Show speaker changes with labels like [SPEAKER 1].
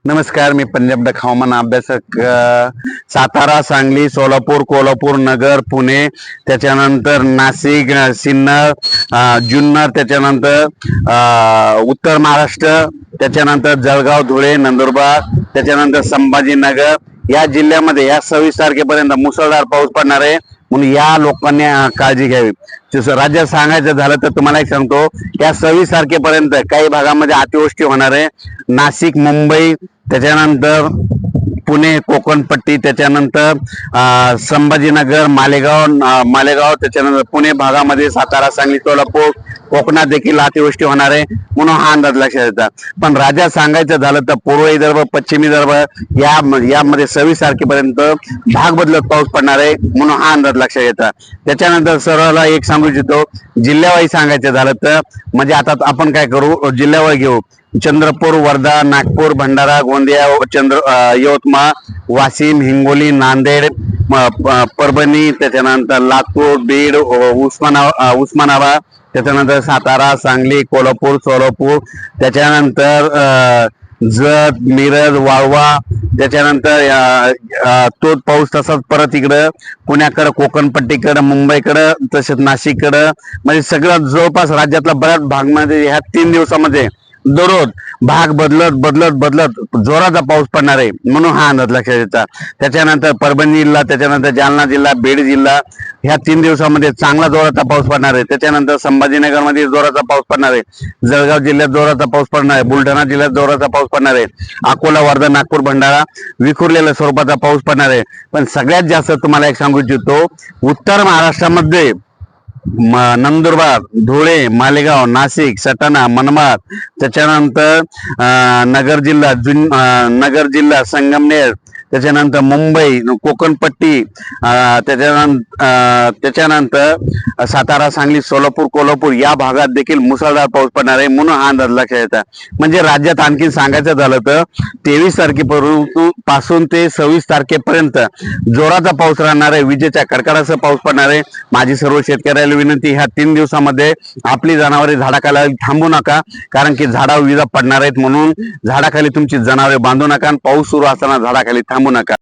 [SPEAKER 1] नमस्कार, मी पंजाब डक हवामान अभ्यासक. सातारा, सांगली, सोलापूर, कोल्हापूर, नगर, पुणे, त्याच्यानंतर नाशिक, सिन्नर, जुन्नर, त्याच्यानंतर उत्तर महाराष्ट्र, त्याच्यानंतर जळगाव, धुळे, नंदुरबार, त्याच्यानंतर संभाजीनगर या जिल्ह्यामध्ये या 26 तारखेपर्यंत मुसळधार पाऊस पडणार आहे. म्हणून या लोकांनी काळजी घ्यावी. राज्यात सांगायचं झालं तर तुम्हाला एक सांगतो, या 26 तारखेपर्यंत काही भागामध्ये अतिवृष्टी होणार आहे. नाशिक, मुंबई, त्याच्यानंतर पुणे, कोकणपट्टी, त्याच्यानंतर संभाजीनगर, मालेगाव, त्याच्यानंतर पुणे भागामध्ये सातारा, सांगली, सोलापूर, कोकणात देखील अतिवृष्टी होणार आहे. म्हणून हा अंदाज लक्षात येतात. पण राज्यात सांगायचं झालं तर पूर्व विदर्भ, पश्चिम विदर्भ यामध्ये 26 तारखेपर्यंत भाग बदलत पाऊस पडणार आहे. म्हणून हा अंदाज लक्षात येतात. त्याच्यानंतर सर्वांना एक सांगू इच्छितो, जिल्ह्यावाईज सांगायचं झालं तर म्हणजे आता आपण काय करू, जिल्ह्यावर घेऊ. चंद्रपूर, वर्धा, नागपूर, भंडारा, गोंदिया, यवतमाळ, वाशिम, हिंगोली, नांदेड, परभणी, त्याच्यानंतर लातूर, बीड, उस्मानाबाद, त्याच्यानंतर सातारा, सांगली, कोल्हापूर, सोलापूर, त्याच्यानंतर जत, मिरज, वाळवा, त्याच्यानंतर तोच पाऊस तसाच परत इकडं पुण्याकडं, कोकणपट्टीकडं, मुंबईकडं, तसेच नाशिककडं, म्हणजे सगळं जवळपास राज्यातला बऱ्याच भागमध्ये ह्या 3 दिवसामध्ये दररोज भाग बदलत जोराचा पाऊस पडणार आहे. म्हणून हा अंदाज लक्षात येतात. त्याच्यानंतर परभणी जिल्हा, त्याच्यानंतर जालना जिल्हा, बीड जिल्हा ह्या 3 दिवसामध्ये चांगला जोराचा पाऊस पडणार आहे. त्याच्यानंतर संभाजीनगर मध्ये जोराचा पाऊस पडणार आहे. जळगाव जिल्ह्यात जोराचा पाऊस पडणार आहे. बुलढाणा जिल्ह्यात जोराचा पाऊस पडणार आहे. अकोला, वर्धा, नागपूर, भंडारा विखुरलेल्या स्वरूपाचा पाऊस पडणार आहे. पण सगळ्यात जास्त तुम्हाला एक सांगू इच्छितो, उत्तर महाराष्ट्रामध्ये नंदुरबार, धुळे, मालेगाव, नाशिक, सटाणा, मनमाड, त्याच्यानंतर नगर जिल्हा, संगमनेर, त्याच्यानंतर मुंबई, कोकणपट्टी, त्याच्यानंतर सातारा, सांगली, सोलापूर, कोल्हापूर या भागात देखील मुसळधार पाऊस पडणार आहे. म्हणून हा अंदाज लक्षात येतात. म्हणजे राज्यात आणखी सांगायचं झालं तर 23 तारखेपासून ते 26 तारखेपर्यंत जोराचा पाऊस राहणार आहे. विजेच्या कडकडासह पाऊस पडणार आहे. माझी सर्व शेतकऱ्याला विनंती, ह्या 3 दिवसामध्ये आपली जनावरे झाडाखाली थांबू नका, कारण की झाडावर विजा पडणार आहेत. म्हणून झाडाखाली तुमची जनावरे बांधू नका आणि पाऊस सुरू असताना झाडाखाली थांबू नका.